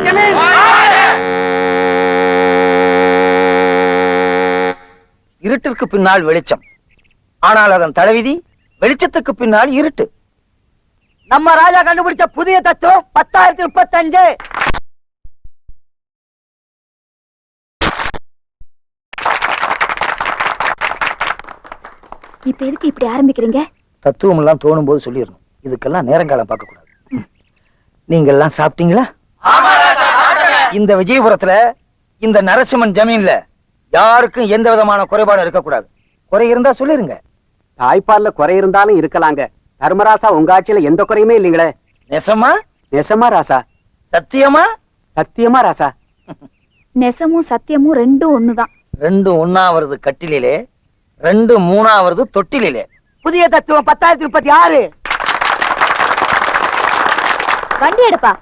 ஜமீன். இருட்டிற்கு பின்னால் வெளிச்சம், ஆனால் அதன் தலைவிதி வெளிச்சத்துக்கு பின்னால் இருட்டு. நம்ம ராஜா கண்டுபிடிச்ச புதிய தத்துவம் 10,035. இப்ப எதுக்கு இப்படி ஆரம்பிக்கிறீங்க? தத்துவம் எல்லாம் தோணும் போது சொல்லிடணும். இதுக்கெல்லாம் நேரங்காலம் பார்க்க கூடாது. நீங்க எல்லாம் சாப்பிட்டீங்களா? இந்த விஜயபுரத்துல இந்த நரசிம்மன் ஜமீன்ல யாருக்கும் எந்த விதமான குறைபாடும் இருக்கக்கூடாது. குறை இருந்தா சொல்லிருங்க. தாய்ப்பால்ல குறை இருந்தாலும் இருக்கலாங்க. தர்மராசா உங்க ஆட்சியில எந்த குறையுமே இல்லீங்களே. நெசமா? நெசமா ராசா? சத்தியமா? சத்தியமா ராசா? நெசமும் சத்தியமும் ரெண்டும் ஒண்ணுதான். ரெண்டும் ஒண்ணாவது கட்டிலே, ரெண்டு மூணாவது தொட்டிலே. புதிய தத்துவம் 10,036. வண்டி எடுப்பா.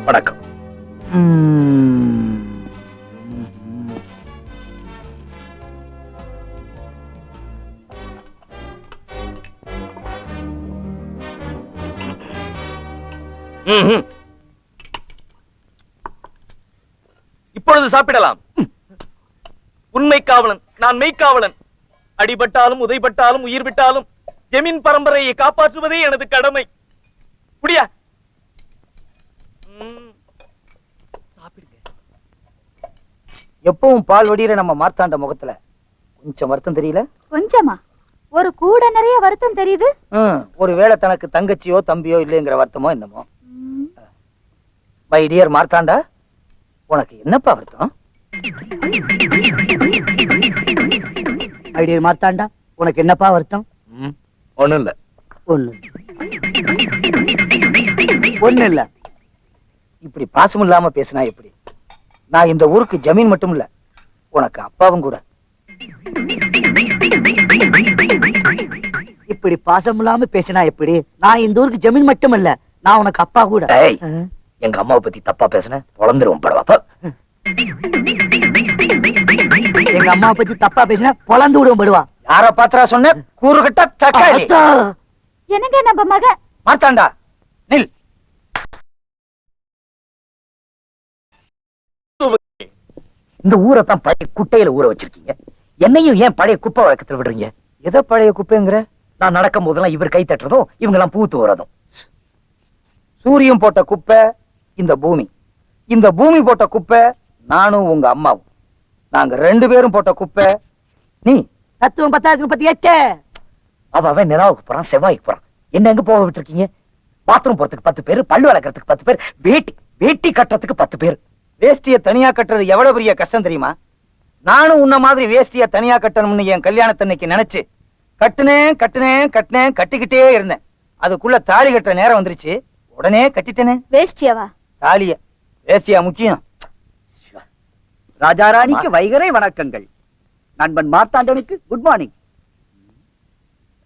வணக்கம். இப்பொழுது சாப்பிடலாம். உண்மை காவலன் நான், மெய்க்காவலன். அடிபட்டாலும் உதைபட்டாலும் உயிர் விட்டாலும் ஜமீன் பரம்பரையை காப்பாற்றுவதே எனது கடமை. புடியா எப்பவும் பால் வடிகிற நம்ம மார்த்தாண்ட முகத்துல கொஞ்சம் வருத்தம் தெரியல? கொஞ்சமா? ஒரு கூட நிறைய வருத்தம் தெரியுது. ஒருவேளை தனக்கு தங்கச்சியோ தம்பியோ இல்லைங்கிற வருத்தமோ என்னமோ. மை டியர் மார்த்தாண்டா, உனக்கு என்னப்பா வருத்தம்? மை டியர் மார்த்தாண்டா, உனக்கு என்னப்பா வருத்தம்? ஒண்ணும் இல்ல. ஒண்ணு இல்ல. இப்படி பாசம் இல்லாம பேசினா எப்படி? நான் இந்த ஊருக்கு ஜமீன் மட்டும் இல்ல, உனக்கு அப்பாவும் கூட. இப்படி பாசம் இல்லாம பேசினா எப்படி? நான் இந்த ஊருக்கு ஜமீன் மட்டும் இல்ல, நான் உனக்கு அப்பா கூட. எங்க அம்மாவை பத்தி தப்பா பேசுன பொழந்துருவோம் படவாப்பா. எங்க அம்மா பத்தி தப்பா பேசினா பொழந்து விடுவோம் படுவா. யார பாத்திரா சொன்ன? கூறுகட்ட தக்காளி. என்னங்க நம்ம மக மார்த்தாண்டா, நில். இந்த ஊரை தான் பழைய குட்டையில ஊற வச்சிருக்கீங்க. என்னையும் ஏன் பழைய குப்பை வழக்கத்துல விடுறீங்க? எதை பழைய குப்பைங்கிற? நான் நடக்கும் போதெல்லாம் இவர் கை தட்டுறதும் இவங்க எல்லாம் பூ தூறதும். சூரியன் போட்ட குப்பை இந்த பூமி, இந்த பூமி போட்ட குப்பை நானும் உங்க அம்மாவும். நாங்க ரெண்டு பேரும் போட்ட குப்பை நீ. தத்துவம் 10,038. அவன் நிலாவுக்கு போறான், செவ்வாய்க்கு போறான். என்ன எங்க போக விட்டுருக்கீங்க? பாத்ரூம் போறதுக்கு 10 பேர், பல்லு வளர்க்கறதுக்கு 10 பேர், வேட்டி கட்டுறதுக்கு 10 பேர். வேஷ்டிய தனியா கட்டுறது எவ்வளவு பெரிய கஷ்டம் தெரியுமா? நானும் உன்ன மாதிரி வேஷ்டிய தனியா கட்டணும்னு என் கல்யாணத்தன்னைக்கு நினைச்சு கட்டிக்கிட்டே இருந்தேன். அதுக்குள்ள தாலி கட்டுற நேரம் வந்துருச்சு, உடனே கட்டிட்டேனே. வேஷ்டியாவா? தாலிய. வேஷ்டியா முக்கியம். ராஜாராணிக்கு வைகரை வணக்கங்கள். நண்பன் மார்த்தாண்டனுக்கு குட் மார்னிங்.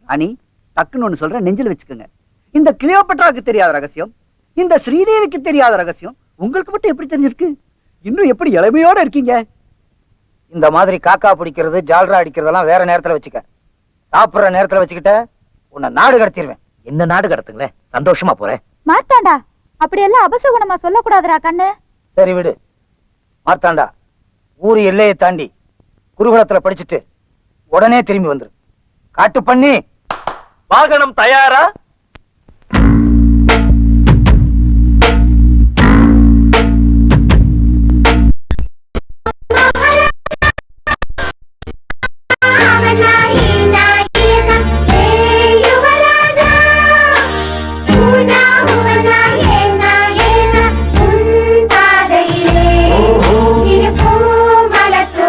ராணி, டக்குன்னு ஒண்ணு சொல்ற, நெஞ்சில் வச்சுக்கோங்க. இந்த கிளியோபட்ராவுக்கு தெரியாத ரகசியம், இந்த ஸ்ரீதேவிக்கு தெரியாத ரகசியம் உங்களுக்கு மட்டும் எப்படி தெரிஞ்சிருக்கு? இன்னும் எப்படி இளமையோட இருக்கீங்க? இந்த மாதிரி காக்கா பிடிக்கிறது, ஜால்ரா அடிக்கிறதெல்லாம் வேற நேரத்துல வச்சுக்க. சாப்பிடுற நேரத்துல வச்சுக்கிட்ட உன்னை நாடு கடத்திடுவேன். என்ன நாடு கடத்துங்களேன், சந்தோஷமா போறேன். மார்த்தாண்டா, அப்படி எல்லாம் அபசகுணமா சொல்லக்கூடாதுடா கண்ணு. சரி விடு மார்த்தாண்டா. ஊரு எல்லையை தாண்டி குருகுலத்துல படிச்சுட்டு உடனே திரும்பி வந்துரு. காட்டு பண்ணி வாகனம் தயாரா?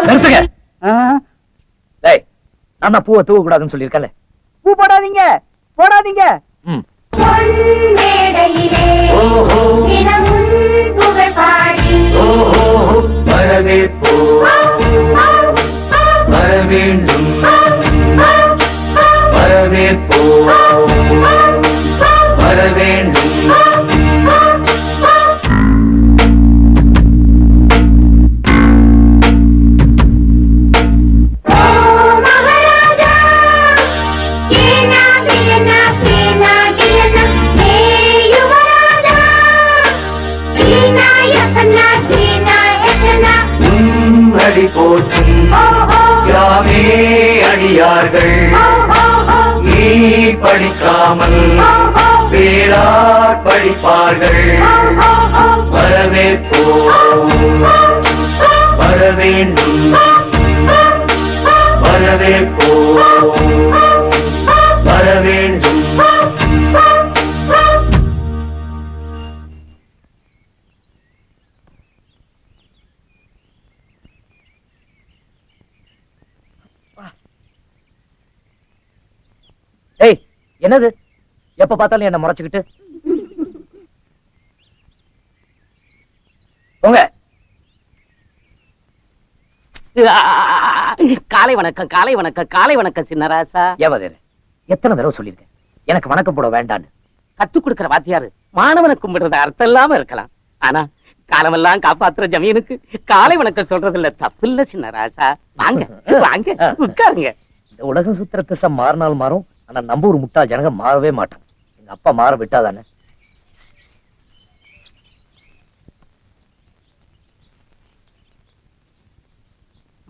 நிறுத்துங்க. ஆ, டேய், நான் தான் பூவை தூவ கூடாதுன்னு சொல்லியிருக்கேன்ல. பூ போடாதீங்க, போடாதீங்க. ம். வரவேற்போ வரவேண்டும் வரவேற்போ வரவேண்டும். அடி போற்றும் யாமே அடியார்கள் நீ படிக்காமல் பேரார் படிப்பார்கள். வரவேற்போ வரவேண்டும் வரவேற்போ வரவேண்டும். ஏய், என்னது எப்ப பார்த்தாலும் என்ன முறைச்சுக்கிட்டு போங்க. காலை வணக்கம், காலை வணக்கம், காலை வணக்கம் சின்னராசா. ஏவதேரு, எத்தனை தடவை சொல்லியிருக்கேன் எனக்கு வணக்கம் போட வேண்டான்னு. கத்துக் கொடுக்கிற வாத்தியாரு மாணவனை கும்பிடுறது அர்த்தம் இல்லாம இருக்கலாம். ஆனா காலமெல்லாம் காப்பாத்துற ஜமீனுக்கு காலை வணக்கம் சொல்றதுல தப்பு இல்ல சின்னராசா. வாங்க வாங்க உட்காருங்க. இந்த உலகம் சுத்திர திசை மாறினால் மாறும், ஆனா நம்ம ஒரு முட்டாள் ஜனங்க மாறவே மாட்டோம். எங்க அப்பா மாற விட்டாதானே.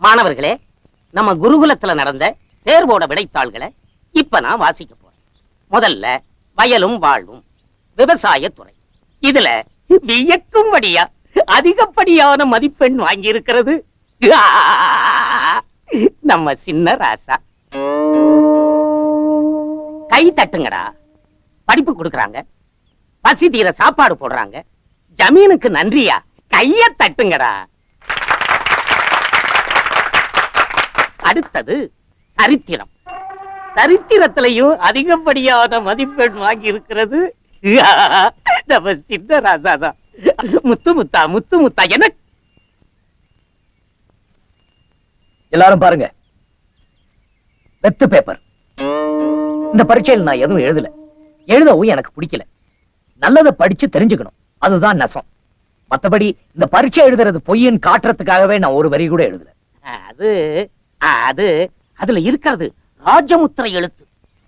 மாணவர்களே, நம்ம குருகுலத்துல நடந்த தேர்வோட விடைத்தாள்களை இப்ப நான் வாசிக்க போறேன். முதல்ல வயலும் வாழ்வும் விவசாயத்துறை. இதுல வியக்கும்படியா அதிகப்படியான மதிப்பெண் வாங்கி இருக்கிறது நம்ம சின்ன ராசா. கை தட்டுங்கடா. படிப்பு கொடுக்கறாங்க, பசி தீர சாப்பாடு போடுறாங்க, ஜமீனுக்கு நன்றியா கைய தட்டுங்கடா. அடுத்தது சரித்திரம். சரித்திரத்திலையும் அதிகப்படியான மதிப்பெண் வாங்கி இருக்கிறது நம்ம சின்ன ராசா தான். முத்து முத்தா முத்து முத்தா. என்ன எல்லாரும் பாருங்க, வெத்து பேப்பர். இந்த பரீட்சையில் நான் எதுவும் எழுதல, எழுதவும் எனக்கு பிடிக்கல. நல்லதை படிச்சு தெரிஞ்சுக்கணும், அதுதான் நெசம். மத்தபடி இந்த பரீட்சை எழுதுறது பொய்ன்னு காட்டுறதுக்காகவே நான் ஒரு வரி கூட எழுதல. அது அது அதுல இருக்கிறது ராஜமுத்திரை எழுத்து.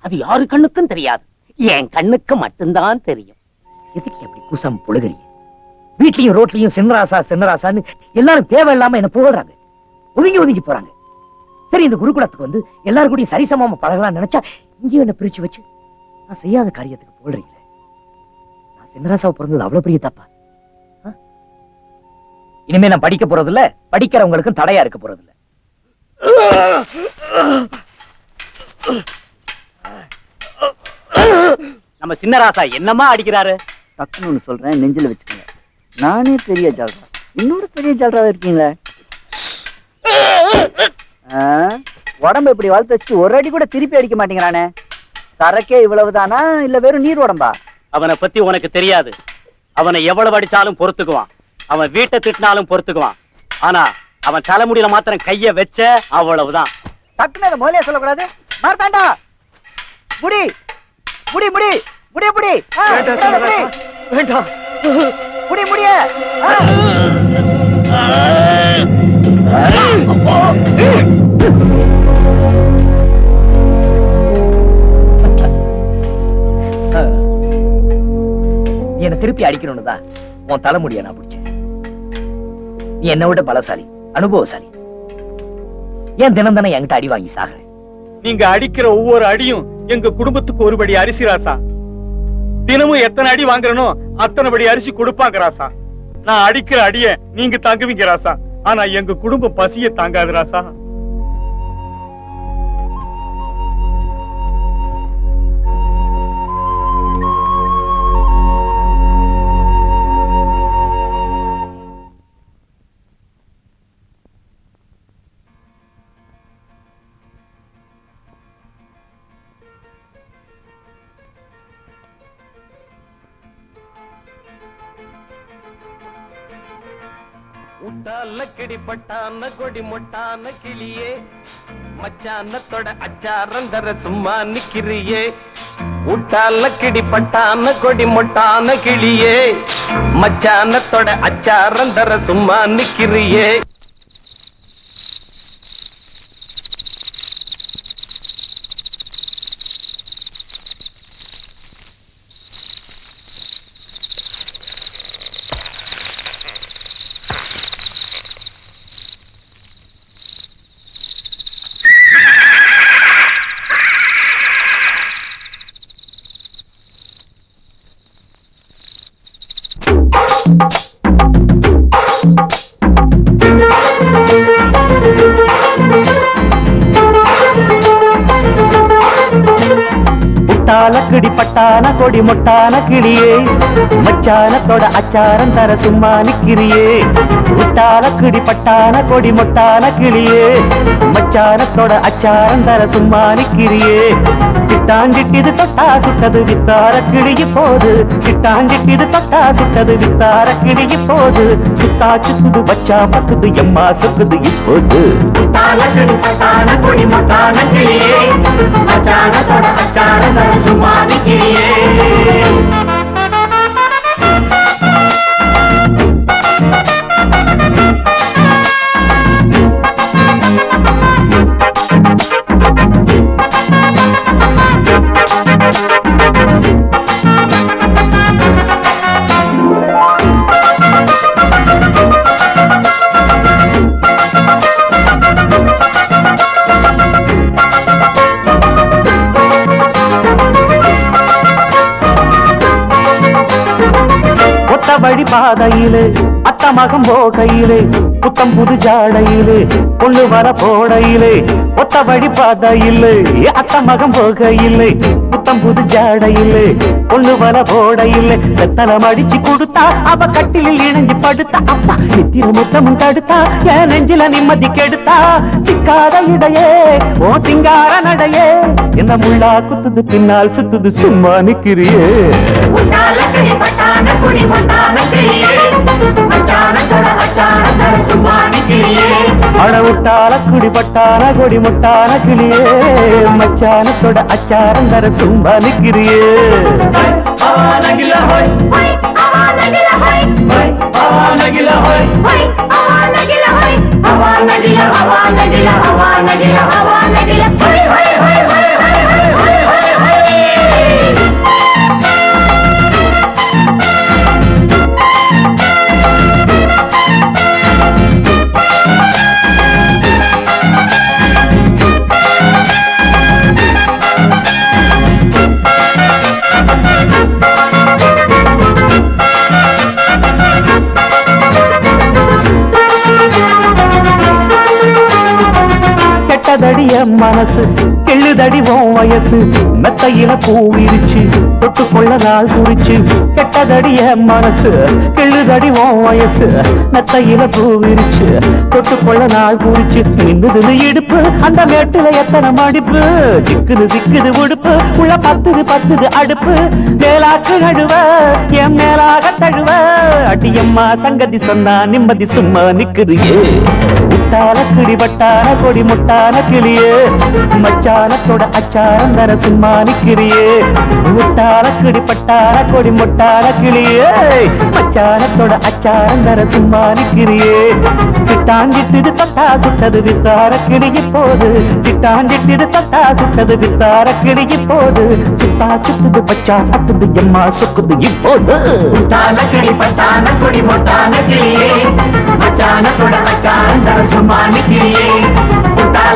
அது யாரு கண்ணுக்கும் தெரியாது, என் கண்ணுக்கு மட்டும்தான் தெரியும். எதுக்கு அப்படி குசம் புழுகிறீங்க? வீட்லயும் ரோட்லயும் சின்னராசா சின்னராசான்னு எல்லாரும் தேவையில்லாம என்ன புகழ்றாங்க, ஒதுங்கி ஒதுங்கி போறாங்க. சரி, இந்த குருகுலத்துக்கு வந்து எல்லாரும் கூடயும் சரிசமமா பழகலாம்னு நினைச்சா இங்கேயும் என்ன பிரிச்சு வச்சு நான் செய்யாத காரியத்துக்கு புகழ்றீங்களே. நான் சின்னராசாவை பிறந்தது அவ்வளவு பெரிய தப்பா? இனிமே நான் படிக்க போறது இல்ல, படிக்கிறவங்களுக்கும் தடையா இருக்க போறது இல்ல. நம்ம சின்னராசா என்னமா அடிக்கிறாரு? டக்குன்னு ஒண்ணு சொல்றேன், நெஞ்சில வச்சுக்கோங்க. நானே பெரிய ஜால்ரா, இன்னொரு பெரிய ஜால்ராவா இருக்கீங்களே. உடம்பு இப்படி வளர்த்து வச்சுட்டு ஒரு அடி கூட திருப்பி அடிக்க மாட்டேங்கிறானே. சரக்கே இவ்வளவுதானா இல்ல வெறும் நீர் உடம்பா? அவனை பத்தி உனக்கு தெரியாது. அவனை எவ்வளவு அடிச்சாலும் பொறுத்துக்குவான், அவன் வீட்டை திட்டினாலும் பொறுத்துக்குவான். ஆனா அவன் தலைமுடியில மாத்திரம் கைய வச்ச அவ்வளவுதான். டக்குன்னு அதை முதலே சொல்லக்கூடாது. மார்த்தாண்டா, முடி முடி முடி முடிய முடி. வேண்டாம், முடி முடிய. நீ என்ன திருப்பி அடிக்கணும்னு தான் உன் தலைமுடிய நான் பிடிச்சேன். நீ என்னை விட பலசாலி, அனுபவசாலி. ஏன் தினம் தானே என்கிட்ட அடி வாங்கி சாகுற? நீங்க அடிக்கிற ஒவ்வொரு அடியும் எங்க குடும்பத்துக்கு ஒருபடி அரிசி ராசா. தினமும் எத்தனை அடி வாங்குறனோ அத்தனை படி அரிசி கொடுப்பாங்க ராசா. நான் அடிக்கிற அடிய நீங்க தாங்குவீங்க ராசா, ஆனா எங்க குடும்பம் பசிய தாங்காது ராசா. உட்டால கிடிப்பட்டான கொடி மொட்டான கிளியே, மச்சானத்தோட அச்சாரம் தர சும்மா நிக்கிறியே. உட்டால கிடிப்பட்டான கொடி மொட்டான கிளியே, மச்சானத்தோட அச்சாரம் தர சும்மா நிக்கிறியே. கிடி பட்டான கொடி மொட்டான கிளியே, மச்சானத்தோட அச்சாரம் தர சும்மா நிக்கிறியே. உட்டால கிடி பட்டான கொடி மொட்டான கிளியே, மச்சானத்தோட அச்சாரம் தர சும்மா நிக்கிறியே. சிட்டாஞ்சிட்டிது தொட்டா சுட்டது வித்தார கிளிய போது, சிட்டாஞ்சிட்டிது தொட்டா சுட்டது வித்தார கிளிய போது. சுத்தா சுத்துது வச்சா பக்குது எம்மா சுக்குது இப்போது. உட்டால கிடி பட்டான கொடி மொட்டான கிளியே, மச்சானத்தோட அச்சாரம் தர சும்மா நிக்கிறியே. வழி பாதையிலே அத்த மகம் போகையிலே, புத்தம் புது ஜாடையிலே பொண்ணு வர போடையிலே. ஒத்த வழி பாதையிலே அத்த மகம் போகையிலே, புத்தம் புது ஜாடையிலே பொண்ணு வர போடையிலே. வெத்தனம் அடிச்சு கொடுத்தா அவ கட்டிலில் இணைஞ்சு படுத்தா, அப்பா நித்திர முத்தமும் தடுத்தா என் நெஞ்சில நிம்மதி கெடுத்தா. சிக்காத இடையே ஓ சிங்கார நடையே, என்ன முள்ளா குத்துது பின்னால் சுத்துது சும்மா நிக்கிறியே. அடவுட்டால குடிபட்டான கொடி முட்டான கிளியே, மச்சானத்தோட அச்சாரம் தர சும்மா நிக்கிறியே. கெட்டதடிய மனசு கெள்ளுதடி உன் வயசு, மெத்தையில பூ விரிச்சு தொட்டு கொள்ள நாள் குறிச்சு. கெட்டதடிய மனசு கெள்ளுதடி உன் வயசு, மெத்தையில பூ விரிச்சு தொட்டு கொள்ள நாள் குறிச்சு. நின்னுது இடுப்பு அந்த மேட்டுல எத்தனை மடிப்பு, சிக்குது சிக்குது உடுப்பு உள்ள பத்துது பத்துது அடுப்பு. மேலாக்கு நடுவ என் மேலாக தழுவ, அடியம்மா சங்கதி சொன்னா நிம்மதி சும்மா நிக்குறியே. உட்டால கிடிபட்டான கொடி முட்டான கிளியே, மச்சானத்தோட அச்சாரம் தர சும்மா நிக்கிறியே. உட்டால கிடிபட்டான கொடி முட்டான கிளியே, மச்சானத்தோட அச்சாரம் தர சும்மா நிக்கிறியே. சிட்டாஞ்சிட்டு தொட்டா சுட்டது வித்தார கிளிய போது, சிட்டாஞ்சிட்டு தொட்டா சுட்டது வித்தார கிளிய போது. சுத்தா சுத்துது பச்சா பத்துது எம்மா சுக்குது இப்போது. உட்டால கிடிபட்டான கொடி முட்டான கிளியே, மச்சானத்தோட அச்சாரம் தர சும்மா நிக்கிறியே. உட்டால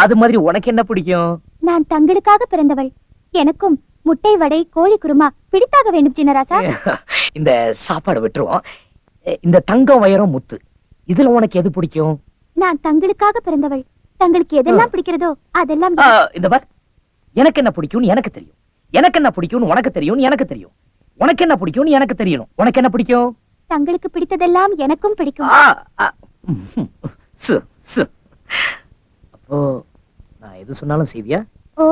அது மாதிரி உனக்கு என்ன பிடிக்கும்? நான் தங்களுக்காக பிறந்தவள். எனக்கும் முட்டை வடை கோழி குருமா பிடித்தாக வேண்டும் சின்னராசா. இந்த சாப்பாடு விட்டுருவோம். இந்த தங்கம் வைரம் முத்து இதுல உனக்கு எது பிடிக்கும்? நான் தங்களுக்காக பிறந்தவள். தங்களுக்கு எதெல்லாம் பிடிக்கிறதோ அதெல்லாம் இந்த பார், எனக்கு என்ன பிடிக்கும்னு எனக்கு தெரியும். எனக்கு என்ன பிடிக்கும்னு உனக்கு தெரியும். எனக்கு தெரியும். உனக்கு என்ன பிடிக்கும்னு எனக்கு தெரியணும். உனக்கு என்ன பிடிக்கும்? தங்களுக்கு பிடித்ததெல்லாம் எனக்கும் பிடிக்கும். அப்போ நான் எது சொன்னாலும் செய்வியா? ஓ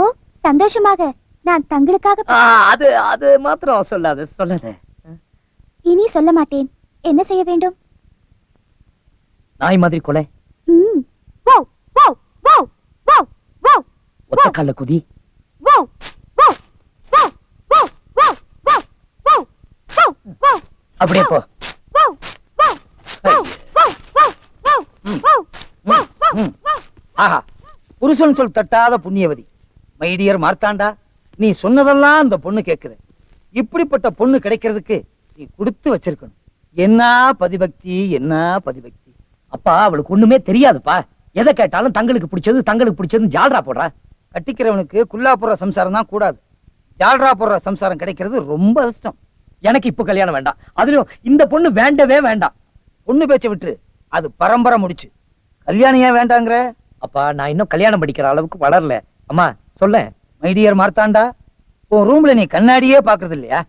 சந்தோஷமாக. நான் தங்களுக்காக அது அது மாத்திரம் சொல்லாத சொல்லாத. இனி சொல்ல மாட்டேன். என்ன செய்ய வேண்டும்? நாய் மாதிரி கொலை. Wow wow wow wow wow ஒத்த கால்ல குதி. Wow wow wow wow wow wow wow wow wow அப்படியே போ. Wow wow wow wow wow wow wow wow wow. ஆஹா, புருஷன் சொல் தட்டாத புண்ணியவதி. மை டியர் மார்த்தாண்டா, நீ சொன்னதெல்லாம் அந்த பொண்ணு கேக்குது. இப்படிப்பட்ட பொண்ணு கிடைக்கிறதுக்கு நீ கொடுத்து வச்சிருக்கணும். என்ன பதிபக்தி, என்ன பதிபக்தி. அப்பா அவளுக்கு ஒண்ணுமே தெரியாதுப்பா. எதை கேட்டாலும் தங்களுக்கு பிடிச்சதுன்னு ஜால்ரா போடுறா. கட்டிக்கிறவனுக்கு குல்லா போடுற சம்சாரம் தான் கூடாது. ஜால்ரா போடுற சம்சாரம் கிடைக்கிறது ரொம்ப அதிர்ஷ்டம். எனக்கு இப்ப கல்யாணம் வேண்டாம். அதுலயும் இந்த பொண்ணு வேண்டவே வேண்டாம். பொண்ணு பேச்ச விட்டு அது பரம்பரை முடிச்சு. கல்யாணம் ஏன் வேண்டாங்கிற? அப்பா நான் இன்னும் கல்யாணம் படிக்கிற அளவுக்கு வளரல. அம்மா சொல்ல. மை டியர் மார்த்தாண்டா, உன் ரூம்ல நீ கண்ணாடியே பாக்குறது இல்லையா?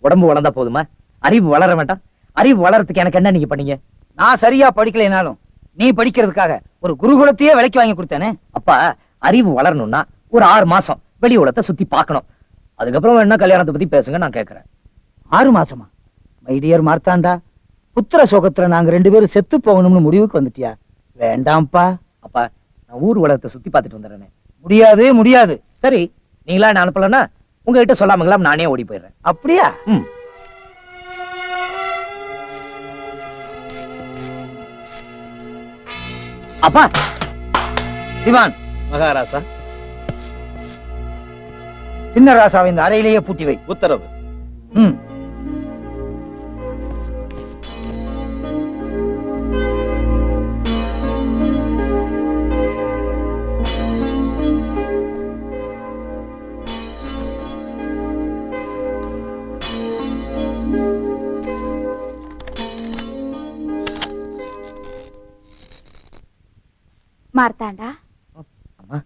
உடம்பு வளர்ந்தா போதுமா? அறிவு வளர வேண்டாம்? அறிவு வளர்றதுக்கு எனக்கு என்ன நீங்க பண்ணீங்க? நான் சரியா படிக்கலைனாலும் நீ படிக்கிறதுக்காக ஒரு குருகுலத்தையே விலைக்கு வாங்கி கொடுத்தானே. அப்பா அறிவு வளரணும்னா ஒரு 6 மாசம் வெளி உலகத்தை சுத்தி பார்க்கணும். அதுக்கப்புறம் என்ன கல்யாணத்தை பத்தி பேசுங்க, நான் கேட்கறேன். 6 மாசமா? மை டியர் மார்த்தாண்டா, புத்திர சோகத்துல நாங்க 2 பேரும் செத்து போகணும்னு முடிவுக்கு வந்துட்டியா? வேண்டாம்ப்பா. அப்பா நான் ஊர் உலகத்தை சுத்தி பார்த்துட்டு வந்துடுறேன். முடியாது முடியாது. சரி, நீங்களா என்ன அனுப்பலன்னா உங்ககிட்ட சொல்லாமங்களா நானே ஓடி போயிடுறேன். அப்படியா? அப்பா திவான் மகாராசா, சின்ன ராசாவை இந்த அறையிலேயே பூட்டி வை. உத்தரவு. ம். மார்த்தாண்டா, அம்மா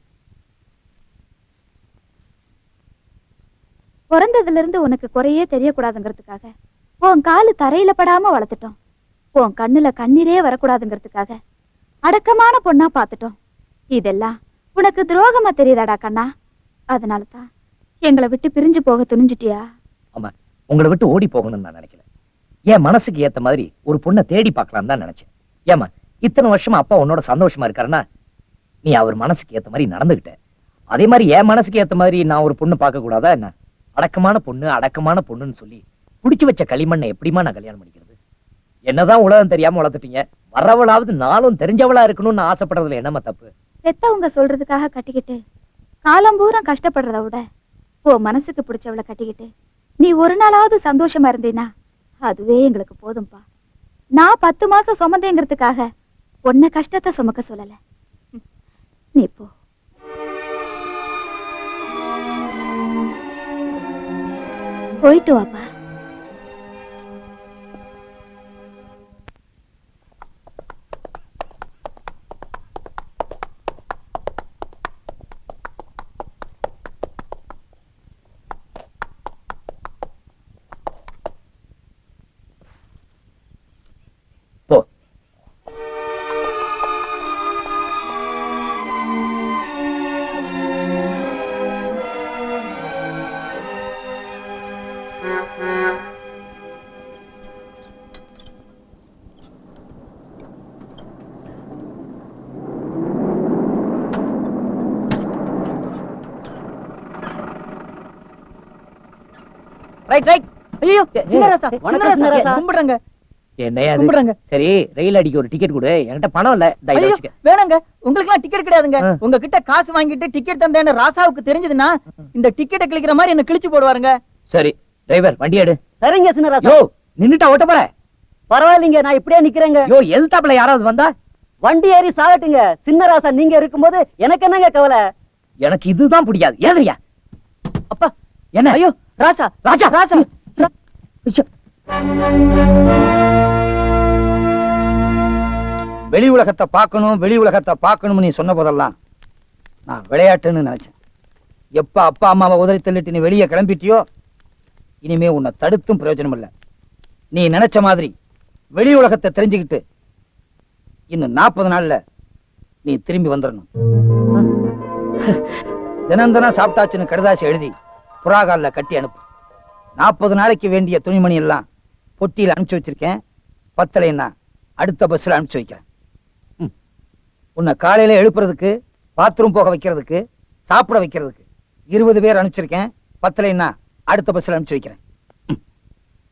பிறந்ததுல இருந்து உனக்கு குறையே தெரியக்கூடாதுங்கிறதுக்காக உன் காலு தரையில படாம வளர்த்துட்டோம். உன் கண்ணுல கண்ணீரே வரக்கூடாதுங்கிறதுக்காக அடக்கமான பொண்ணா பார்த்துட்டோம். இதெல்லாம் உனக்கு துரோகமா தெரியுதாடா கண்ணா? அதனாலதான் எங்களை விட்டு பிரிஞ்சு போக துணிஞ்சிட்டியா? ஆமா, உங்களை விட்டு ஓடி போகணும்னு நான் நினைக்கல. என் மனசுக்கு ஏத்த மாதிரி ஒரு பொண்ணை தேடி பார்க்கலாம்னு தான் நினைச்சேன். ஏமா இத்தனை வருஷமா அப்பா உன்னோட சந்தோஷமா இருக்காருன்னா நீ அவர் மனசுக்கு ஏத்த மாதிரி நடந்துகிட்ட. அதே மாதிரி என் மனசுக்கு ஏத்த மாதிரி நான் ஒரு பொண்ணு பார்க்க கூடாதா என்ன? அடக்கமான பொண்ணுன்னு சொல்லி புடிச்சு வச்ச களிமண்ணை எப்படிமா நான் கல்யாணம் பண்ணிக்கிறது? என்னதான் உலகம் தெரியாம வளர்த்துட்டீங்க. வர்றவளாவது நாளும் தெரிஞ்சவளா இருக்கணும்னு ஆசைப்படுறதுல என்னமா தப்பு? பெத்தவங்க சொல்றதுக்காக கட்டிக்கிட்டு காலம் பூரா கஷ்டப்படுறத விட உன் மனசுக்கு பிடிச்சவளை கட்டிக்கிட்டு நீ ஒரு நாளாவது சந்தோஷமா இருந்தீனா அதுவே எங்களுக்கு போதும்பா. நான் 10 மாசம் சுமந்தேங்கிறதுக்காக உன்னை கஷ்டத்தை சுமக்க சொல்லல. நீ போ. போயிட்டு வாப்பா. போ. Right right. ஐயோ சின்னராசா, வணக்கம் சின்னராசா. கும்பிடுறேங்க. என்னையா இது? கும்பிடுறேங்க. சரி, ரயில் அடிக்க ஒரு டிக்கெட் கொடு. என்கிட்ட பணம் இல்ல. தயவு ஐயோ வச்சுக்க. வேணாங்க, உங்களுக்கு எல்லாம் டிக்கெட் கிடையாதுங்க. ஆ. உங்ககிட்ட காசு வாங்கிட்டு டிக்கெட் தந்தேன்னு ராசாவுக்கு தெரிஞ்சதுன்னா இந்த டிக்கெட்டை கிழிக்கிற மாதிரி என்ன கிழிச்சு போடுவாருங்க. சரி, டிரைவர் வண்டி எடு. சரிங்க சின்னராசா. யோ நின்னுட்டா ஓட்ட போற. பரவாயில்லைங்க, நான் இப்படியே நிக்கிறேங்க. யோ எதிர்த்தாப்புல யாராவது வந்தா வண்டி ஏறி சாகட்டுங்க. சின்ன ராசா நீங்க இருக்கும்போது எனக்கு என்னங்க கவலை? எனக்கு இதுதான் பிடிக்காது. ஏதையா அப்பா என்ன? ஐயோ ராசா ராஜா ராசா ஐயோ. வெளி உலகத்தை பார்க்கணும், வெளி உலகத்தை பார்க்கணும்னு நீ சொன்ன போதெல்லாம் நான் விளையாட்டுன்னு நினைச்சேன். எப்ப அப்பா அம்மாவை உதறி தள்ளிட்டு நீ வெளியே கிளம்பிட்டியோ, இனிமே உன்னை தடுத்தும் பிரயோஜனம் இல்லை. நீ நினைச்ச மாதிரி வெளி உலகத்தை தெரிஞ்சுக்கிட்டு இன்னும் 40 நாள்ல நீ திரும்பி வந்துடணும். தினம் தினம் சாப்பிட்டாச்சுன்னு கடுதாசி எழுதி புறாகாலில் கட்டி அனுப்பு. 40 நாளைக்கு வேண்டிய துணிமணி எல்லாம் பொட்டியில் அனுப்பிச்சு வச்சிருக்கேன். பத்தலைன்னா அடுத்த பஸ்ல அனுப்பிச்சு வைக்கிறேன். உன்னை காலையில எழுப்புறதுக்கு, பாத்ரூம் போக வைக்கிறதுக்கு, சாப்பிட வைக்கிறதுக்கு 20 பேர் அனுப்பிச்சிருக்கேன். பத்தலைன்னா அடுத்த பஸ்ல அனுப்பிச்சு வைக்கிறேன்.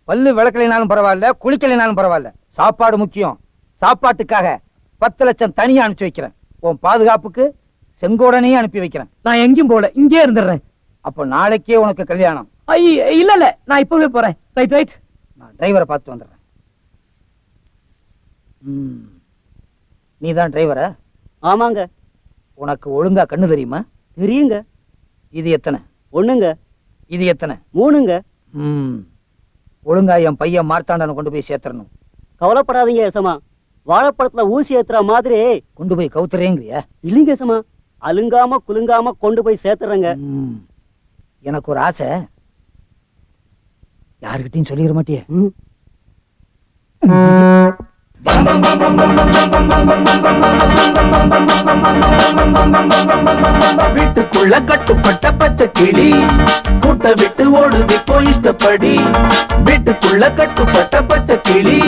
பல்லு விளக்கலைனாலும் பரவாயில்ல, குளிக்கலைனாலும் பரவாயில்ல, சாப்பாடு முக்கியம். சாப்பாட்டுக்காக 10 லட்சம் தனியா அனுப்பிச்சு வைக்கிறேன். உன் பாதுகாப்புக்கு செங்கோடனையும் அனுப்பி வைக்கிறேன். நான் எங்கேயும் போல, இங்கே இருந்துடுறேன். அப்போ நாளைக்கே உனக்கு கல்யாணம். இல்ல இல்ல, நான் இப்பவே போறேன். Right right. நான் டிரைவரை பார்த்து வந்துடுறேன். நீதான் டிரைவரா? ஆமாங்க. உனக்கு ஒழுங்கா கண்ணு தெரியுமா? தெரியுங்க. இது எத்தனை? 1ங்க. இது எத்தனை? 3ங்க. ஒழுங்கா என் பையன் மார்த்தாண்டனை கொண்டு போய் சேர்த்துறணும். கவலைப்படாதீங்க யசமா. வாழைப்பழத்துல ஊசி ஏத்துற மாதிரி கொண்டு போய் கவுத்துறேங்கிறியா? இல்லைங்க யசமா, அலுங்காம குலுங்காம கொண்டு போய் சேர்த்துறேங்க. எனக்கு ஒரு ஆசை, யாருக்கிட்டையும் சொல்லிட மாட்டியே? வீட்டுக்குள்ள கட்டுப்பட்ட பச்சை கிளி கூட்ட விட்டு ஓடுதி போய் இஷ்டப்படி. வீட்டுக்குள்ள கட்டுப்பட்ட பச்சை கிளி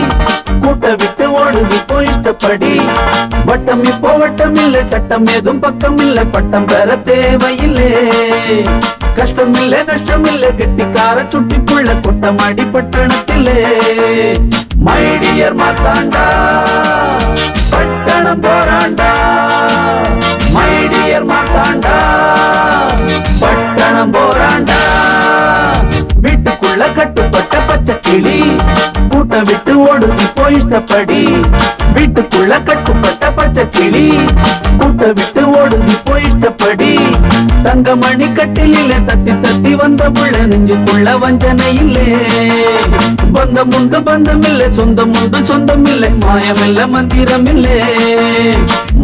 கூட்ட விட்டு ஓடுதி போய் இஷ்டப்படி. வட்டம் இப்போ வட்டம் இல்லை, சட்டம் ஏதும் பக்கம் இல்லை, பட்டம் பெற தேவையில்லை. கஷ்டம் இல்லை நஷ்டம் இல்லை, கெட்டிக்கார சுட்டிக்குள்ள கொட்டமாடி பட்டணத்திலே. மை டியர் மாத்தாண்டா பட்டணம் போராண்டா. மை டியர் மாத்தாண்டா பட்டணம் போராண்டா. வீட்டுக்குள்ள கட்டுப்பட்ட பச்சை கிளி கூட்ட விட்டு ஓடுதி போய் இஷ்டப்படி. வீட்டுக்குள்ள கட்டுப்பட்ட பச்சை கிளி கூட்ட விட்டு ஓடுதி போய் இஷ்டப்படி. தங்கமணி கட்டிலே தத்தி தத்தி வந்த புள்ள நெஞ்சுக்குள்ள வஞ்சனை இல்லே. பந்தம் உண்டு பந்தம் இல்லை, சொந்தம் உண்டு சொந்தம் இல்லை, மாயமில்லை மந்திரம் இல்லை.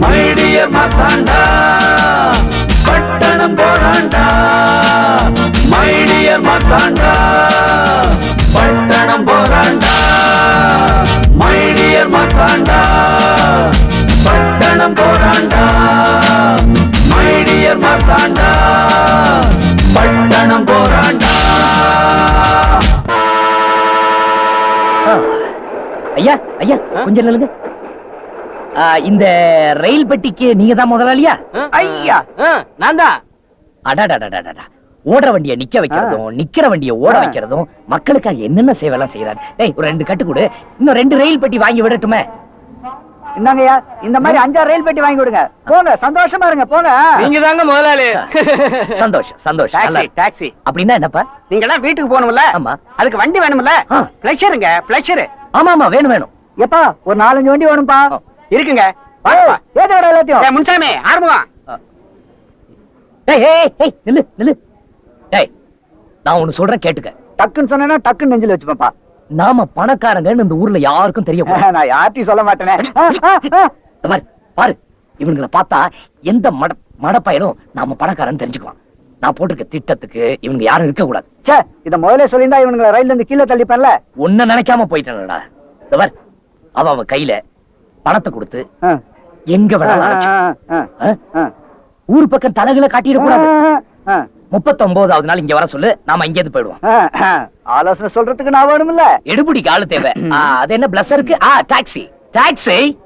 மை டியர் மாத்தாண்டா பட்டணம் போராண்டா. மை டியர் மாத்தாண்டா பட்டணம் போராண்டா. மை டியர் மாத்தாண்டா பட்டணம் போராண்டா. மை டியர் மாத்தாண்டா பட்டணம் போராண்டா. ஐயா ஐயா கொஞ்சம் நில்லுங்க. இந்த ரயில் பெட்டிக்கு நீங்க தான் முதலாளியா? ஐயா நான் தான். அடாடாடாடாடா, ஓடுற வண்டியை நிக்க வைக்கிறதும் நிக்கிற வண்டியை ஓட வைக்கிறதும் மக்களுக்காக என்னென்ன சேவை எல்லாம் செய்யறாரு. டேய், ஒரு 2 கட்டு கொடு, இன்னும் 2 ரயில் பெட்டி வாங்கி விடட்டுமே? இந்தாங்கய்யா, இந்த மாதிரி 5-6 ரயில் பெட்டி வாங்கி கொடுங்க. போங்க, சந்தோஷமா இருங்க, போங்க. நீங்க தாங்க முதலாளி. சந்தோஷம் சந்தோஷம். நல்லா இருக்கு. டாக்ஸி அப்படின்னா என்னப்பா? நீங்க எல்லாம் வீட்டுக்கு போகணும்ல, ஆமா. அதுக்கு வண்டி வேணும்ல? ஆ. பிளஷருங்க, பிளஷர். ஆமா ஆமா, வேணும் வேணும். எப்பா ஒரு 4-5 வண்டி வேணும்பா. இருக்குங்க. ஏது கடை எல்லாத்தையும் முன்சாமி ஆரம்பம். டேய் ஏய் ஏய், நில்லு நில்லு. டேய், நான் ஒன்னு சொல்றேன் கேட்டுக்க. டக்குன்னு சொன்னா டக்குன்னு நெஞ்சில வச்சுப்பா. நாம பணக்காரங்கன்னு இந்த ஊர்ல யாருக்கும் தெரியக்கூடாது. நான் யார்ட்டையும் சொல்ல மாட்டேனே. இந்த பாரு பாரு, இவங்களை பார்த்தா எந்த மடப்பயலும் நாம பணக்காரன்னு தெரிஞ்சுக்கலாம். நான் போட்டிருக்க திட்டத்துக்கு இவங்க யாரும் இருக்க கூடாது. சே, இத முதல்ல சொல்லியிருந்தா இவனுங்களை ரயில்ல இருந்து கீழே தள்ளிப்பேன்ல. ஒன்ன நினைக்காம போயிட்டானடா. இந்த பாரு, அவன் கையில பணத்தை கொடுத்து எங்க வேணாலும் அழைச்சு. ஊர் பக்கம் தலைகளை காட்டிடக்கூடாது. 39வது நாள் இங்க வர சொல்லு, நாம இங்க இருந்து போயிடுவோம். ஆலோசனை சொல்றதுக்கு நான் வேணும்ல. எடுபடி ஆளு தேவை. அது என்ன பிளஸ் இருக்கு? Taxi taxi